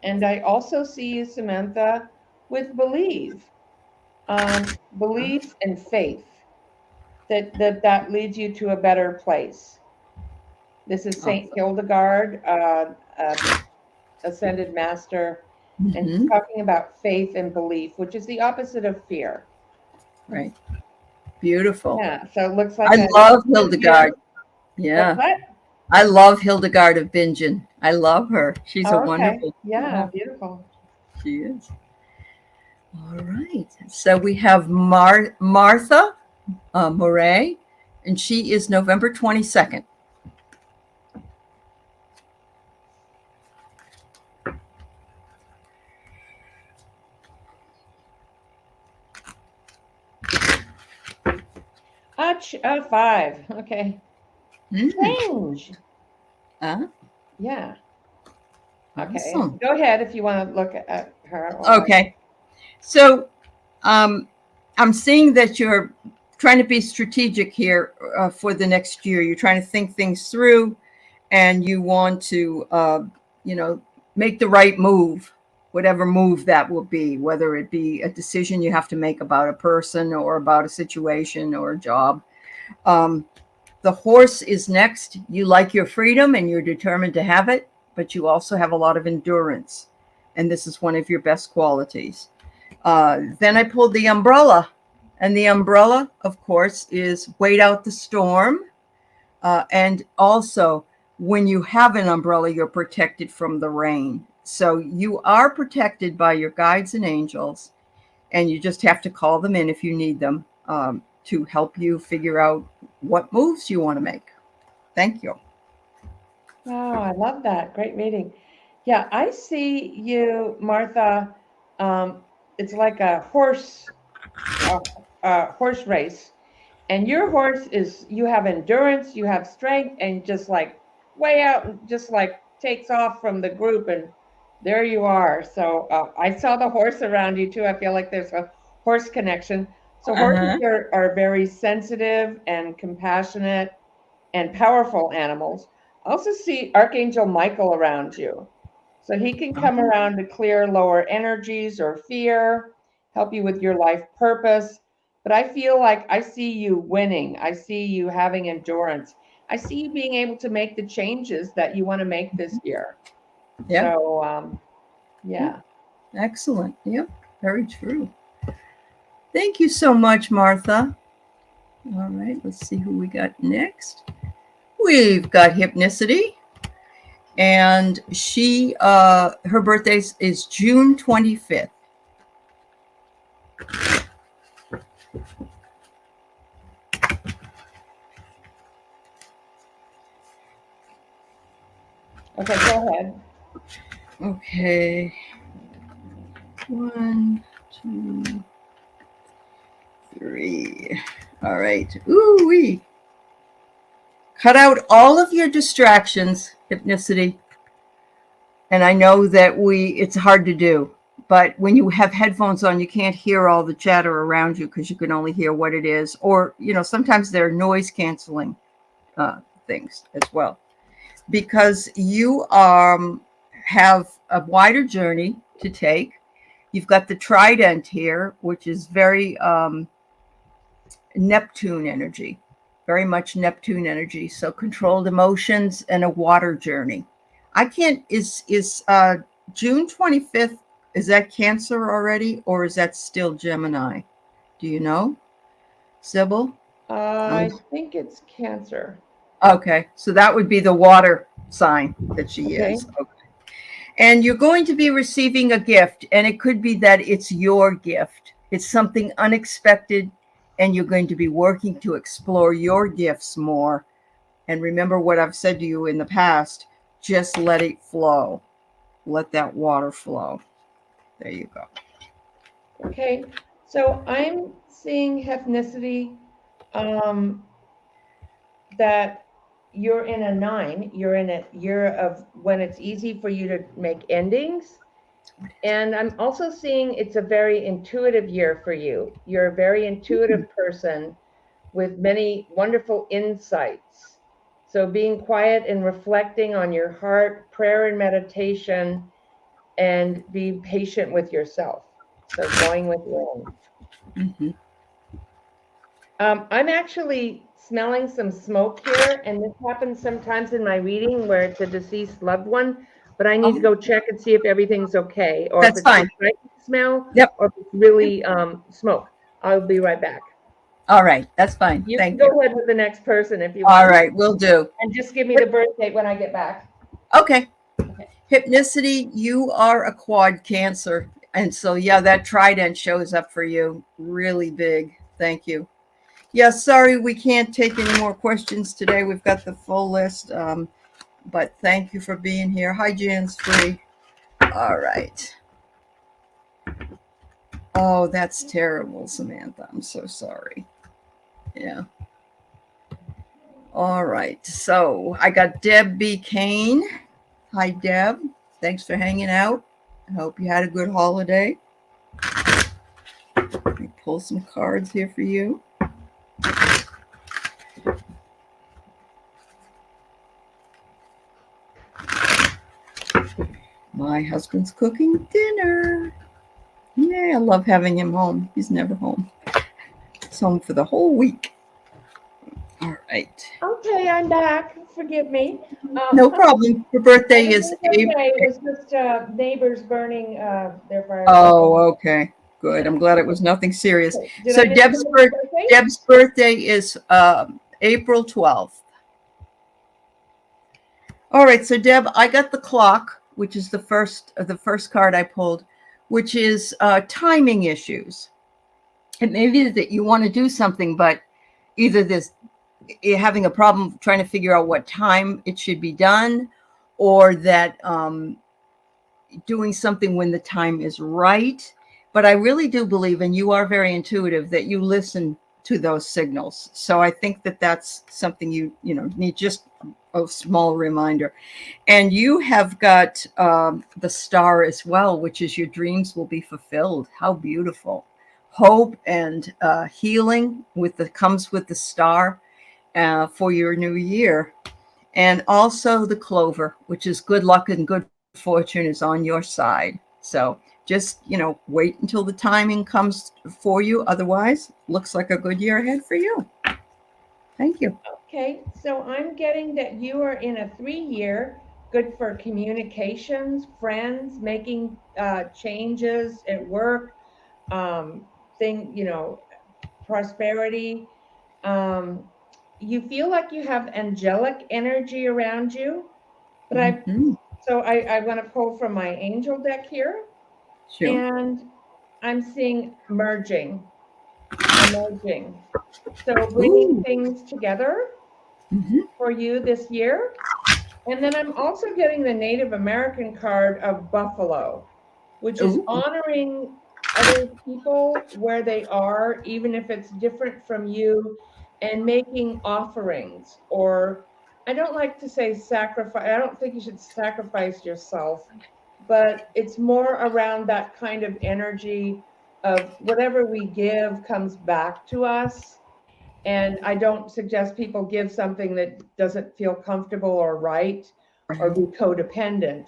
And I also see you, Samantha, with belief and faith, that leads you to a better place. This is Saint Hildegard, Ascended Master, and he's talking about faith and belief, which is the opposite of fear. Right. Beautiful. Yeah. So it looks like I love Hildegard. Yeah. What? I love Hildegard of Bingen. I love her. She's a wonderful. Yeah, beautiful. She is. All right. So we have Martha Moray, and she is November 22nd. A 5. Okay. Strange. Yeah. Okay. Awesome. Go ahead if you want to look at her. Okay. So I'm seeing that you're trying to be strategic here for the next year. You're trying to think things through, and you want to, make the right move, whatever move that will be, whether it be a decision you have to make about a person or about a situation or a job. The horse is next. You like your freedom and you're determined to have it, but you also have a lot of endurance. And this is one of your best qualities. Then I pulled the umbrella. And the umbrella, of course, is wait out the storm. And also, when you have an umbrella, you're protected from the rain. So you are protected by your guides and angels. And you just have to call them in if you need them to help you figure out what moves you want to make. Thank you. Wow, I love that. Great reading. Yeah, I see you, Martha. It's like a horse race. And your horse you have endurance, you have strength, and just like way out, and just like takes off from the group, and there you are. So I saw the horse around you too. I feel like there's a horse connection. So horses are very sensitive and compassionate and powerful animals. also see Archangel Michael around you. So he can come around to clear lower energies or fear, help you with your life purpose. But I feel like I see you winning. I see you having endurance. I see you being able to make the changes that you want to make this year. Yeah. So, yeah. Excellent. Yep. Very true. Thank you so much, Martha. All right. Let's see who we got next. We've got Hypnicity. And she, her birthday is June 25th. Okay, go ahead. Okay. 1, 2, 3. All right. Ooh-wee. Cut out all of your distractions, Hypnicity. And I know that it's hard to do, but when you have headphones on, you can't hear all the chatter around you because you can only hear what it is. Or, sometimes there are noise canceling things as well. Because you have a wider journey to take. You've got the trident here, which is very Neptune energy, very much Neptune energy. So controlled emotions and a water journey. I can't, is June 25th, is that Cancer already, or is that still Gemini? Do you know, Sybil? I think it's Cancer. Okay, so that would be the water sign that she is. Okay. And you're going to be receiving a gift, and it could be that it's your gift. It's something unexpected, and you're going to be working to explore your gifts more. And remember what I've said to you in the past, just let it flow. Let that water flow. There you go. Okay, so I'm seeing Hypnicity, that you're in a 9, you're in a year of when it's easy for you to make endings. And I'm also seeing it's a very intuitive year for you. You're a very intuitive person with many wonderful insights. So being quiet and reflecting on your heart, prayer and meditation, and be patient with yourself. So going with your own. Mm-hmm. I'm actually smelling some smoke here, and this happens sometimes in my reading where it's a deceased loved one, but I need to go check and see if everything's okay, or That's if it's fine. a frightened smell, Yep. or if it's really smoke. I'll be right back. All right, that's fine. You Thank can you. go ahead with the next person if you want. All right, will do. And just give me the birth date when I get back. Okay. Hypnicity, you are a quad Cancer. And so, yeah, that trident shows up for you really big. Thank you. Yeah, sorry, we can't take any more questions today. We've got the full list. But thank you for being here. Hi, Jan's free. All right. Oh, that's terrible, Samantha. I'm so sorry. Yeah. All right. So I got Deb B. Kane. Hi, Deb. Thanks for hanging out. I hope you had a good holiday. Let me pull some cards here for you. My husband's cooking dinner. Yay, I love having him home. He's never home. He's home for the whole week. All right. Okay, I'm back. Forgive me. No problem. Your birthday is April. It was just neighbors burning their fire. Oh, okay. Good. I'm glad it was nothing serious. Did So I miss Deb's somebody's birthday? Deb's birthday is April 12th. All right. So Deb, I got the clock, which is the first card I pulled, which is timing issues. It may be that you want to do something, but either you're having a problem trying to figure out what time it should be done, or that doing something when the time is right. But I really do believe, and you are very intuitive, that you listen to those signals. So I think that that's something you need, just a small reminder. And you have got the star as well, which is your dreams will be fulfilled. How beautiful. Hope and healing comes with the star for your new year. And also the clover, which is good luck and good fortune, is on your side. So just, wait until the timing comes for you. Otherwise, looks like a good year ahead for you. Thank you. Okay, so I'm getting that you are in a 3-year, good for communications, friends, making changes at work, prosperity. You feel like you have angelic energy around you, but Mhm. I want to pull from my angel deck here, Sure. and I'm seeing emerging. So bringing Ooh. things together Mhm. for you this year. And then I'm also getting the Native American card of Buffalo, which is Ooh. honoring other people where they are, even if it's different from you, and making offerings. Or I don't like to say sacrifice, I don't think you should sacrifice yourself, but it's more around that kind of energy of whatever we give comes back to us. And I don't suggest people give something that doesn't feel comfortable or right or be codependent,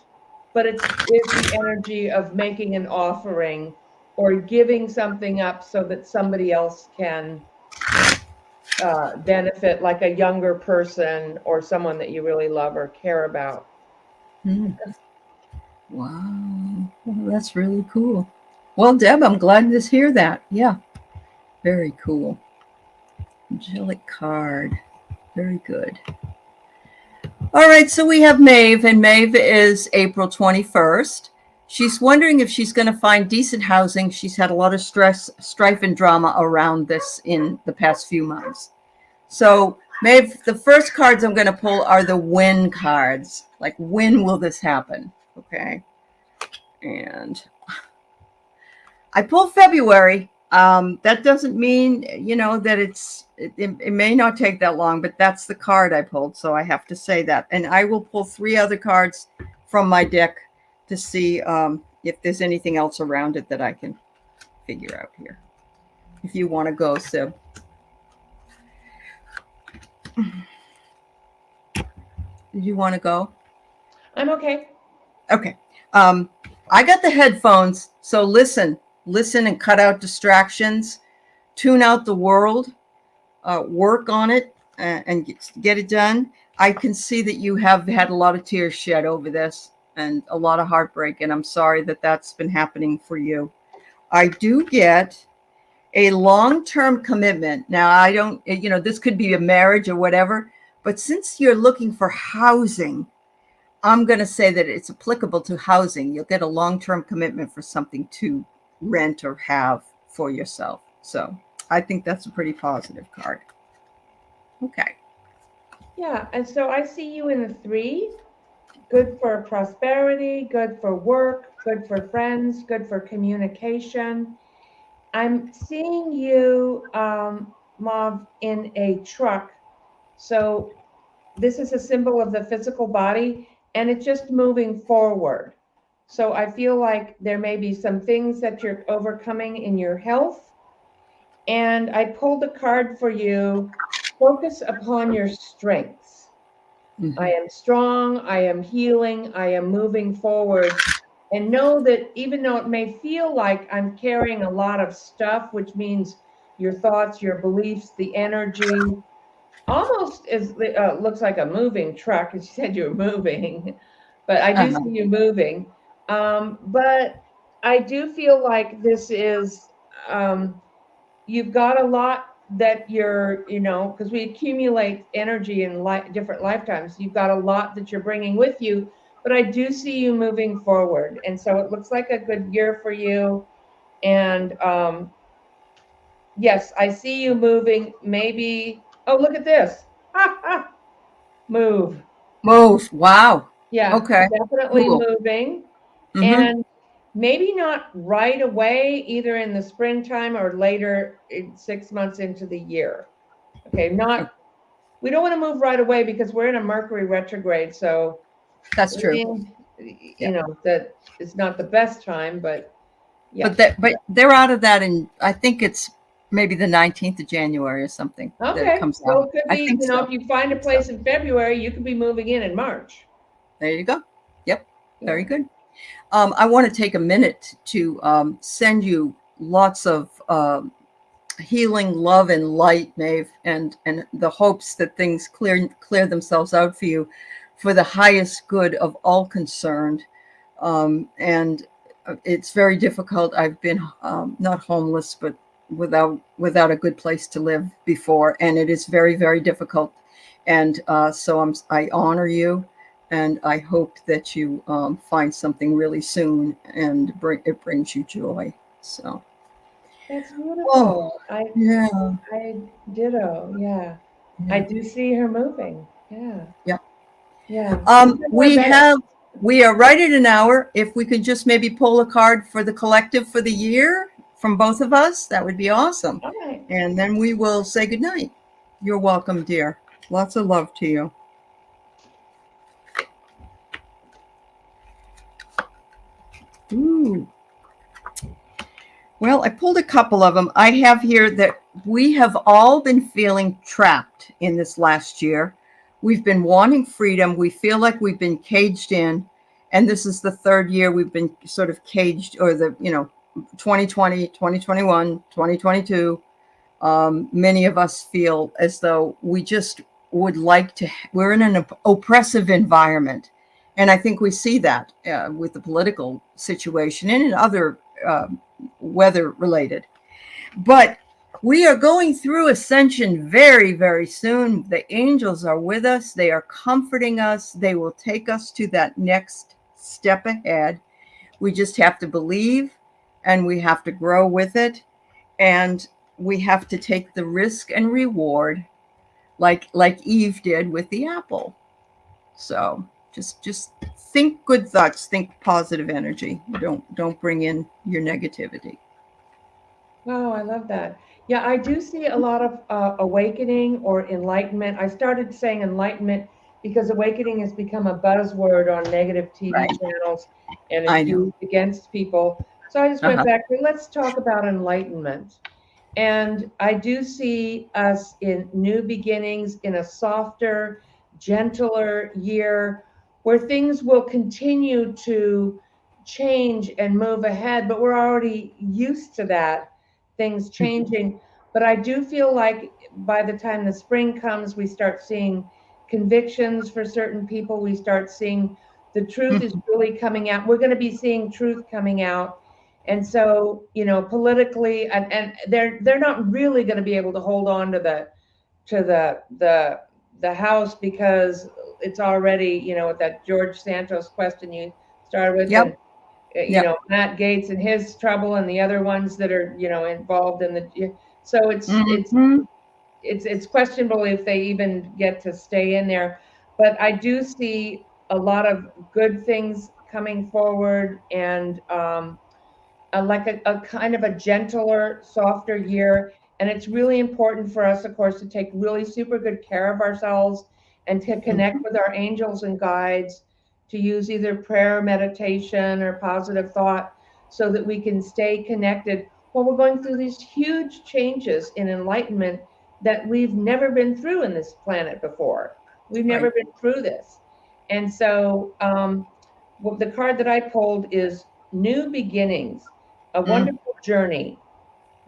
but it's the energy of making an offering or giving something up so that somebody else can benefit, like a younger person or someone that you really love or care about. Mm. Wow. Well, that's really cool. Well, Deb, I'm glad to hear that. Yeah. Very cool. Angelic card. Very good. All right, so we have Maeve, and Maeve is April 21st. She's wondering if she's going to find decent housing. She's had a lot of stress, strife, and drama around this in the past few months. So, Maeve, the first cards I'm going to pull are the when cards. Like, when will this happen? Okay. And I pulled February. That doesn't mean, that it may not take that long, but that's the card I pulled. So I have to say that. And I will pull 3 other cards from my deck to see if there's anything else around it that I can figure out here. If you want to go, Sib. Did you want to go? I'm okay. Okay. I got the headphones. So listen and cut out distractions, tune out the world. Work on it and get it done. I can see that you have had a lot of tears shed over this and a lot of heartbreak, and I'm sorry that that's been happening for you. I do get a long-term commitment. Now, I don't, this could be a marriage or whatever, but since you're looking for housing, I'm going to say that it's applicable to housing. You'll get a long-term commitment for something to rent or have for yourself. So I think that's a pretty positive card. Okay. Yeah, and so I see you in the 3. Good for prosperity, good for work, good for friends, good for communication. I'm seeing you, Mauve, in a truck. So this is a symbol of the physical body, and it's just moving forward. So I feel like there may be some things that you're overcoming in your health. And I pulled a card for you. Focus upon your strengths. Mhm. I am strong, I am healing, I am moving forward. And know that even though it may feel like I'm carrying a lot of stuff, which means your thoughts, your beliefs, the energy, almost is looks like a moving truck. And you said you were moving, but I do Uh-huh. see you moving. But I do feel like this is you've got a lot that you're, because we accumulate energy in different lifetimes. You've got a lot that you're bringing with you, but I do see you moving forward. And so it looks like a good year for you. And yes, I see you moving. Maybe, oh, look at this. Move. Move. Wow. Yeah, Okay. definitely Cool. moving. Mm-hmm. And maybe not right away, either in the springtime or later, 6 months into the year. Okay, we don't want to move right away because we're in a Mercury retrograde. So, That's true. Yeah. that it's not the best time, but yeah. But they're out of that, and I think it's maybe the 19th of January or something that it Okay, comes well, out. it could I be, think so. if you find a place in February, you could be moving in March. There you go. Yep. Very Yeah. good. I want to take a minute to send you lots of healing, love, and light, Maeve, and the hopes that things clear themselves out for you, for the highest good of all concerned. And it's very difficult. I've been not homeless, but without a good place to live before, and it is very, very difficult. And so I honor you, and I hope that you find something really soon, and it brings you joy. So, That's oh, beautiful. yeah, I ditto. Yeah. I yeah, do see her moving. Yeah. yeah. Yeah. Wish her more better. We are right at an hour. If we could just maybe pull a card for the collective for the year from both of us, that would be awesome. All right. And then we will say goodnight. You're welcome, dear. Lots of love to you. Ooh. Well, I pulled a couple of them. I have here that we have all been feeling trapped in this last year. We've been wanting freedom. We feel like we've been caged in. And this is the third year we've been sort of caged, or 2020, 2021, 2022. Many of us feel as though we just would like to, we're in an oppressive environment. And I think we see that with the political situation and in other weather related. But we are going through ascension very, very soon. The angels are with us. They are comforting us. They will take us to that next step ahead. We just have to believe, and we have to grow with it. And we have to take the risk and reward like Eve did with the apple. So just think good thoughts, think positive energy. Don't bring in your negativity. Oh, I love that. Yeah, I do see a lot of awakening or enlightenment. I started saying enlightenment because awakening has become a buzzword on negative TV Right. channels and I it's know. used against people. So I just went Uh-huh. back to, let's talk about enlightenment. And I do see us in new beginnings, in a softer, gentler year where things will continue to change and move ahead, but we're already used to that, things changing. But I do feel like by the time the spring comes, we start seeing convictions for certain people. We start seeing the truth is really coming out. We're going to be seeing truth coming out. And so, politically, and they're not really going to be able to hold on to the House because it's already, with that George Santos question you started with, Yep. and Yep. Matt Gates and his trouble, and the other ones that are, involved in the. So Mm-hmm. it's questionable if they even get to stay in there. But I do see a lot of good things coming forward, and like a kind of a gentler, softer year. And it's really important for us, of course, to take really super good care of ourselves and to connect with our angels and guides, to use either prayer, meditation, or positive thought so that we can stay connected while we're going through these huge changes in enlightenment that we've never been through in this planet before. We've never Right. been through this. And so the card that I pulled is New Beginnings, a wonderful journey.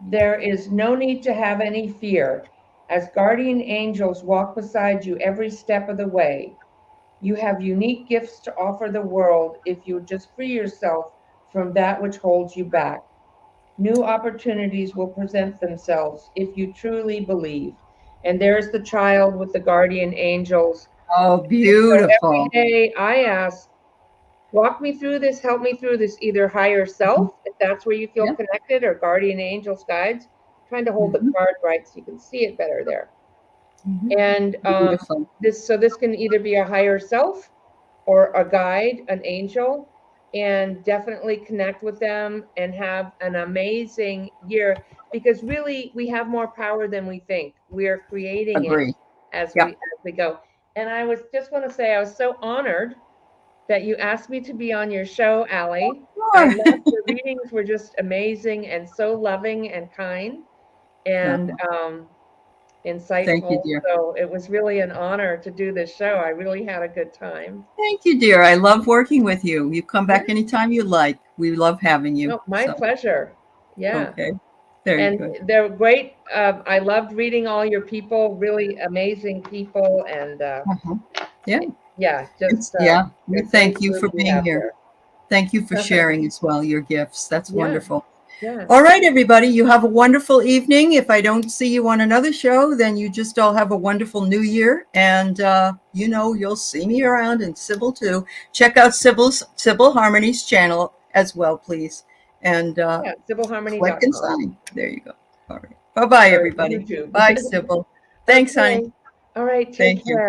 There is no need to have any fear, as guardian angels walk beside you every step of the way. You have unique gifts to offer the world if you just free yourself from that which holds you back. New opportunities will present themselves if you truly believe. And there's the child with the guardian angels. Oh, So every beautiful. day I ask, walk me through this, help me through this, either higher self, if that's where you feel Yep. connected, or guardian angels, guides. I'm trying to hold the card right so you can see it better there. And Beautiful. this can either be a higher self or a guide, an angel, and definitely connect with them and have an amazing year, because really we have more power than we think. We are creating it Agree. as Yep. we go. And I was just want to say I was so honored that you asked me to be on your show, Allie. I Sure. loved your readings, were just amazing and so loving and kind. and Thank you, insightful. dear. So it was really an honor to do this show. I really had a good time. Thank you, dear. I love working with you. You come back anytime you like. We love having you. Oh, my pleasure. Yeah. Okay. Very And good. they're great. I loved reading all your people, really amazing people. And Yeah. yeah, just Yeah. We a thank great you group for you being have here. there. Thank you for sharing as well your gifts. That's Yeah. wonderful. Yeah. All right, everybody. You have a wonderful evening. If I don't see you on another show, then you just all have a wonderful new year. And, you know, you'll see me around, and Sybil too. Check out Sybil Harmony's channel as well, please. And Yeah, click and SybilHarmony.com sign. There you go. All right. Bye-bye, or everybody. YouTube. Bye, Sybil. Thanks, honey. Okay. All right. Take Thank you. care.